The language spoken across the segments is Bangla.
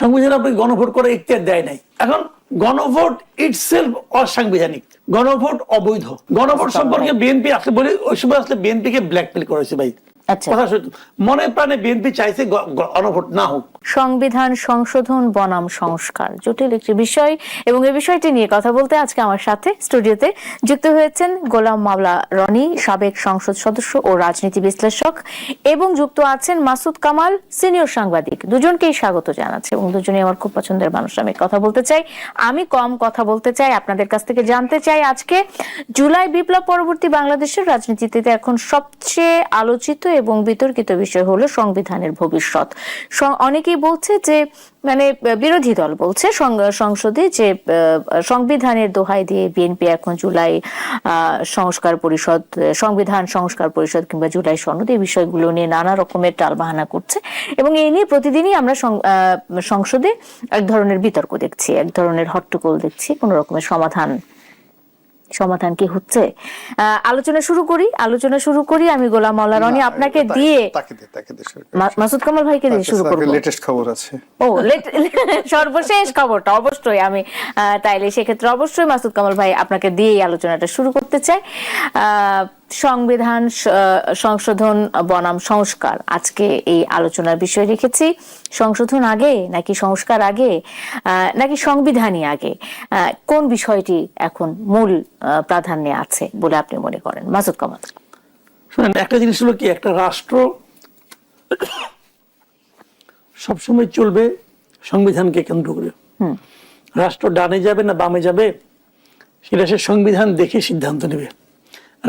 সংবিধান আপনাকে গণভোট করার ইখতিয়ার দেয় নাই। এখন গণভোট ইটসেলফ অসাংবিধানিক, গণভোট অবৈধ। গণভোট সম্পর্কে বিএনপি আসলে বলি, ওই সময় আসলে বিএনপি কে ব্ল্যাকমেল করেছে ভাই। কথা সত্য, মনে প্রাণে বিএনপি চাইছে গণভোট না হোক। সংবিধান সংশোধন বনাম সংস্কার জটিল একটি বিষয়, এবং এই বিষয়টি নিয়ে কথা বলতে আজকে আমার সাথে স্টুডিওতে যুক্ত হয়েছেন গোলাম মাওলা রনি, সাবেক সংসদ সদস্য ও রাজনীতি বিশ্লেষক, এবং যুক্ত আছেন মাসুদ কামাল, সিনিয়র সাংবাদিক। দুজনকেই স্বাগত জানাচ্ছি, এবং দুজনেই আমার খুব পছন্দের মানুষ। আমি কথা বলতে চাই, আমি কম কথা বলতে চাই, আপনাদের কাছ থেকে জানতে চাই আজকে জুলাই বিপ্লব পরবর্তী বাংলাদেশের রাজনীতিতে এখন সবচেয়ে আলোচিত এবং বিতর্কিত বিষয় হলো সংবিধানের ভবিষ্যৎ। অনেকেই বলছে যে, মানে বিরোধী দল বলছে সংসদে যে সংবিধানের দোহাই দিয়ে বিএনপি এখন জুলাই সংস্কার পরিষদ, সংবিধান সংস্কার পরিষদ কিংবা জুলাই সনদ, এই বিষয়গুলো নিয়ে নানা রকমের টালবাহানা করছে, এবং এই নিয়ে প্রতিদিনই আমরা সংসদে এক ধরনের বিতর্ক দেখছি, এক ধরনের হট্টগোল দেখছি। কোন রকমের সমাধান কি হচ্ছে? আলোচনা শুরু করি। আমি গোলাম মাওলা রনি আপনাকে দিয়ে, মাসুদ কামাল ভাইকে দিয়ে শুরু করব। লেটেস্ট খবর আছে। সর্বশেষ খবরটা অবশ্যই আমি তাইলে সেক্ষেত্রে অবশ্যই মাসুদ কামাল ভাই আপনাকে দিয়ে এই আলোচনাটা শুরু করতে চাই। সংবিধান সংশোধন বনাম সংস্কার, আজকে এই আলোচনার বিষয় রেখেছি। সংশোধন আগে নাকি সংস্কার আগে, নাকি সংবিধানই আগে? কোন বিষয়টি এখন মূল প্রাধান্যে আছে বলে আপনি মনে করেন, মাসুদ কামাল? শুনেন, একটা জিনিস হলো কি, একটা রাষ্ট্র সবসময় চলবে সংবিধানকে কেন্দ্র করে। রাষ্ট্র ডানে যাবে না বামে যাবে সেটা সে সংবিধান দেখে সিদ্ধান্ত নেবে।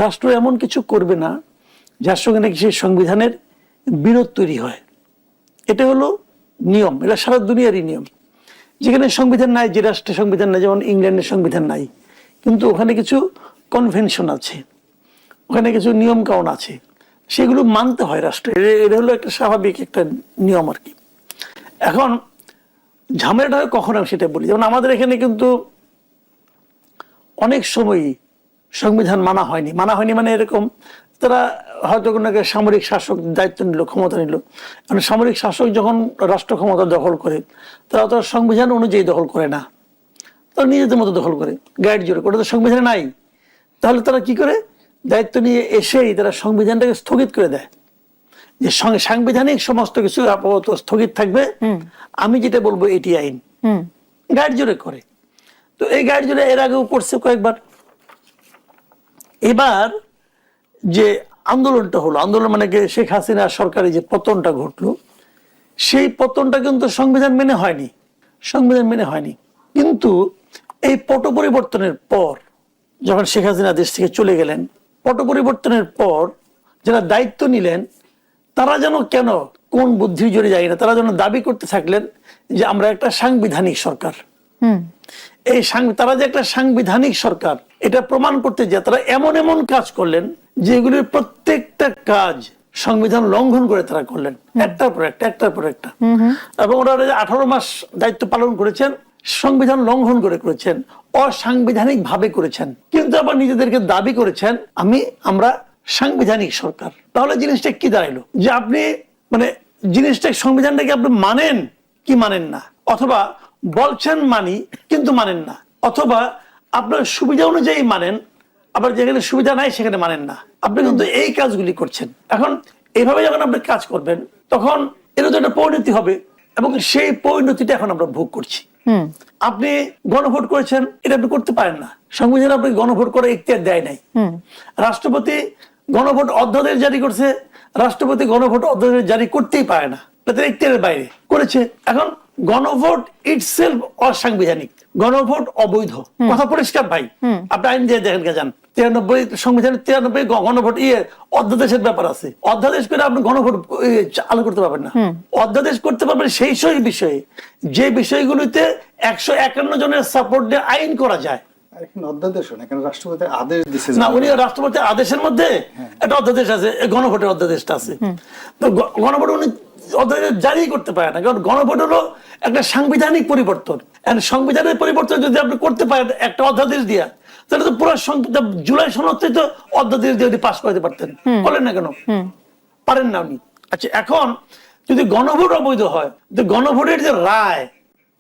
রাষ্ট্র এমন কিছু করবে না যার সঙ্গে নাকি সেই সংবিধানের বিরোধ তৈরি হয়। এটা হলো নিয়ম, এটা সারা দুনিয়ারই নিয়ম। যেখানে সংবিধান নাই, যে রাষ্ট্রে সংবিধান নাই, যেমন ইংল্যান্ডের সংবিধান নাই, কিন্তু ওখানে কিছু কনভেনশন আছে, ওখানে কিছু নিয়ম কানুন আছে, সেগুলো মানতে হয় রাষ্ট্রে। এটা হলো একটা স্বাভাবিক একটা নিয়ম আর কি। এখন ঝামেলাটা হয় কখন, আমি সেটা বলি। যেমন আমাদের এখানে কিন্তু অনেক সময় সংবিধান মানা হয়নি মানে এরকম, তারা হয়তো কোনো সামরিক শাসক দায়িত্ব নিল, ক্ষমতা নিল। মানে সামরিক শাসক যখন রাষ্ট্র ক্ষমতা দখল করে, তারা তো সংবিধান অনুযায়ী দখল করে না, তারা নিজেদের মতো দখল করে, গাইড জোরে। ওটা তো সংবিধানে নাই। তাহলে তারা কি করে, দায়িত্ব নিয়ে এসেই তারা সংবিধানটাকে স্থগিত করে দেয়, যে সাংবিধানিক সমস্ত কিছু আপাতত স্থগিত থাকবে, আমি যেটা বলবো এটি আইন। গাইড জোরে করে। তো এই গাইড জোরে এর আগেও করছে কয়েকবার। এবার যে আন্দোলনটা হলো, আন্দোলন মানে শেখ হাসিনা সরকারের যে পতনটা ঘটলো, সেই পতনটা কিন্তু সংবিধান মেনে হয়নি। কিন্তু এই পট পরিবর্তনের পর, যখন শেখ হাসিনা দেশ থেকে চলে গেলেন, পট পরিবর্তনের পর যারা দায়িত্ব নিলেন, তারা যেন কেন কোন বুদ্ধির জোরে যায় না, তারা যেন দাবি করতে থাকলেন যে আমরা একটা সাংবিধানিক সরকার। এই তারা যে একটা সাংবিধানিক সরকার, এটা প্রমাণ করতে যে তারা এমন কাজ করলেন যেগুলির প্রত্যেকটা কাজ সংবিধান লঙ্ঘন করে তারা করলেন, একটার পর একটা। এবং ওরা 18 মাস দায়িত্ব পালন করেছেন, সংবিধান লঙ্ঘন করেছেন, অসাংবিধানিক ভাবে করেছেন, কিন্তু আবার নিজেদেরকে দাবি করেছেন আমরা সাংবিধানিক সরকার। তাহলে জিনিসটা কি দাঁড়াইলো, যে আপনি মানে জিনিসটা, সংবিধানটাকে আপনি মানেন কি মানেন না, অথবা বলছেন মানি কিন্তু মানেন না, অথবা আপনার সুবিধা অনুযায়ী মানেন, আবার যেখানে সুবিধা নাই সেখানে মানেন না। আপনি কিন্তু এই কাজগুলি করছেন। এখন এইভাবে যখন আপনি কাজ করবেন, তখন এর তো একটা পরিণতি হবে, এবং সেই পরিণতিটা এখন আমরা ভোগ করছি। আপনি গণভোট করেছেন, এটা আপনি করতে পারেন না। সংবিধান আপনি গণভোট করার ইখতিয়ার দেয় নাই। রাষ্ট্রপতি গণভোট অধ্যাদেশ জারি করছে, রাষ্ট্রপতি গণভোট অধ্যাদেশ জারি করতেই পারে না, তাদের ইখতিয়ারের বাইরে করেছে। এখন গণভোট ইটসেলফ অসাংবিধানিক, গণভোট অবৈধ। কথা পরিষ্কার ভাই, আপনি আইন দিয়ে দেখেন কে যান, 93 সংবিধানের 93 গণভোট অধ্যাদেশের ব্যাপার আছে। অধ্যাদেশ করে আপনি গণভোট চালু করতে পারবেন না। অধ্যাদেশ করতে পারবেন সেই বিষয়ে, যে বিষয়গুলিতে 151 জনের সাপোর্ট দিয়ে আইন করা যায়। রাষ্ট্রপতির আদেশের মধ্যে একটা অধ্যাদেশ আছে, গণভোটের অধ্যাদেশটা আছে। তো গণভোট উনি অধ্যাদেশ জারি করতে পারে না, কারণ গণভোট হলো একটা সাংবিধানিক পরিবর্তন। সংবিধানের পরিবর্তন যদি আপনি করতে পারেন একটা অধ্যাদেশ দিয়া, তাহলে তো পুরো জুলাই সনদে তো অধ্যাদেশ দিয়ে পাস করতে পারতেন, বলেন না কেন? পারেন না উনি। আচ্ছা, এখন যদি গণভোট অবৈধ হয়, গণভোটের যে রায়,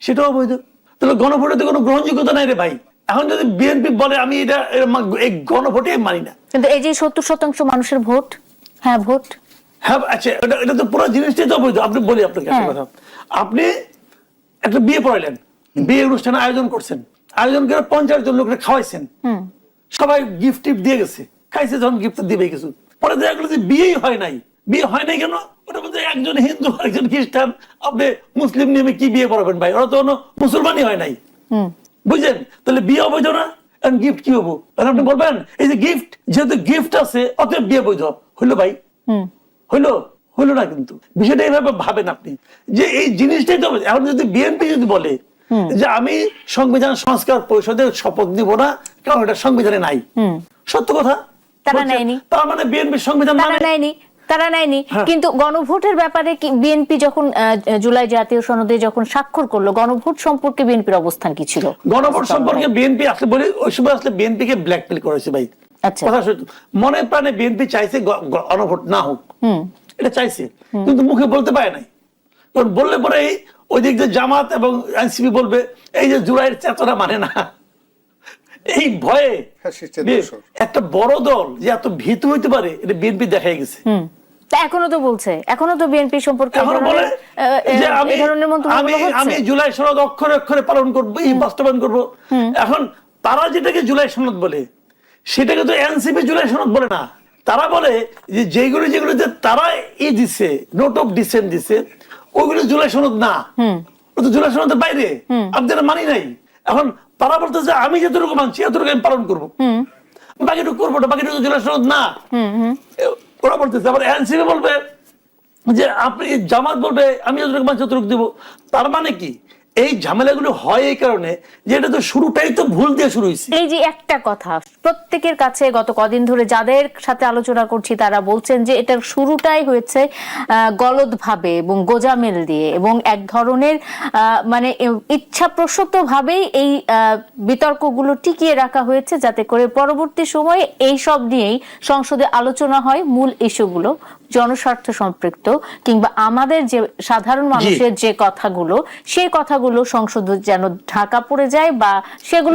সেটাও অবৈধ। তাহলে গণভোটে কোনো গ্রহণযোগ্যতা নাই রে ভাই। এখন যদি বিএনপি বলে আমি এই গণভোটে মানি না, কিন্তু এই যে 70% মানুষের ভোট, হ্যাঁ ভোট, হ্যাঁ আচ্ছা, এটা তো পুরো জিনিসটাই তো অবৈধ। আপনি বলি আপনাকে একটা কথা, আপনি একটা বিয়ে পড়াইলেন, বিয়ে অনুষ্ঠানে আয়োজন করছেন, আয়োজন করে 50 জন লোককে খাওয়াইছেন, সবাই গিফট টিফট দিয়ে গেছে, খাইছে, যখন গিফট দিবে কিছু, পরে দেখা গেলো যে বিয়েই হয় নাই। বিয়ে হয় নাই কেন? ওটা বলতে একজন হিন্দু একজন খ্রিস্টান, আপনি মুসলিম নিয়মে কি বিয়ে পড়াবেন ভাই? ওরা তো মুসলমানই হয় নাই, বুঝলেন? তাহলে বিয়ে অবৈধ না, গিফট কি হবো? আপনি বলবেন এই যে গিফট, যেহেতু গিফট আছে অতএব বিয়ে বৈধ হইলো ভাই? হইলো না। কিন্তু বিষয়টা এইভাবে ভাবেন আপনি যে এই জিনিসটাই তো। এখন যদি বিএনপি যদি বলে যে আমি সংবিধান সংস্কার পরিষদের শপথ নিব না কারণ এটা সংবিধানে নাই, সত্য কথা, তারা নেয়নি, তার মানে বিএনপি সংবিধান তারা নেয়নি। কিন্তু গণভোটের ব্যাপারে বিএনপি যখন জুলাই জাতীয় সনদে যখন স্বাক্ষর করলো, গণভোট সম্পর্কে বিএনপির অবস্থান কি ছিল? গণভোট সম্পর্কে বিএনপি আসলে বলি ওই সময় আসলে বিএনপি কে ব্ল্যাকমেল করেছে ভাই। আচ্ছা, কথা মনে প্রাণে বিএনপি চাইছে গণভোট না হোক, এটা চাইছে, কিন্তু মুখে বলতে পারে নাই। কারণ বললে পরে ওই দিক দিয়ে জামাত এবং এনসিপি বলবে এই যে জুলাইয়ের চেতনা মানে না, এই ভয়ে একটা বড় দল যে এত ভীতু হইতে পারে এটা বিএনপি দেখাই গেছে। এখনো তো বলছে, এখনো তো বিএনপি সম্পর্কে আমি জুলাই সনদ অক্ষরে অক্ষরে পালন করবো, বাস্তবায়ন করবো। এখন তারা যেটাকে জুলাই সনদ বলে সেটাকে তো এনসিপি জুলাই সনদ বলে না। তারা বলে যে যেগুলোতে তারা দিছে, নোট অফ ডিসেন্ট দিছে, ওইগুলো জুলাই সনদ না, ও তো জুলাই সনদের বাইরে, আমি যেটা মানি নাই। এখন তারা বলতেছে আমি যতটুকু মানছি এতটুকু আমি পালন করবো, বাকিটুকু করবো না, বাকিটুকু জুলাই সনদ না। ওরা বলতেছে, আবার এনসিপি বলবে যে আপনি, জামাত বলবে আমি যতটুকু মানছি ততটুকু দিব। তার মানে কি এই ঝামেলাগুলো হয় এই কারণে যে এটা তো শুরুটাই তো ভুল দিয়ে শুরু হয়েছে। এই যে একটা কথা প্রত্যেকের কাছে গত কদিন ধরে যাদের সাথে আলোচনা করছি তারা বলছেন যে এটার শুরুটাই হয়েছে গলদ ভাবে এবং গোজামিল দিয়ে, এবং এক ধরনের মানে ইচ্ছাপ্রসূত ভাবেই এই বিতর্কগুলো টিকিয়ে রাখা হয়েছে যাতে করে পরবর্তী সময়ে এই সব নিয়েই সংসদে আলোচনা হয়, মূল ইস্যুগুলো জনস্বার্থ সম্পৃক্ত কিংবা আমাদের যে সাধারণ মানুষের যে কথাগুলো সেই কথাগুলো সংসদে যেন ঢাকা পড়ে যায় বা সেগুলো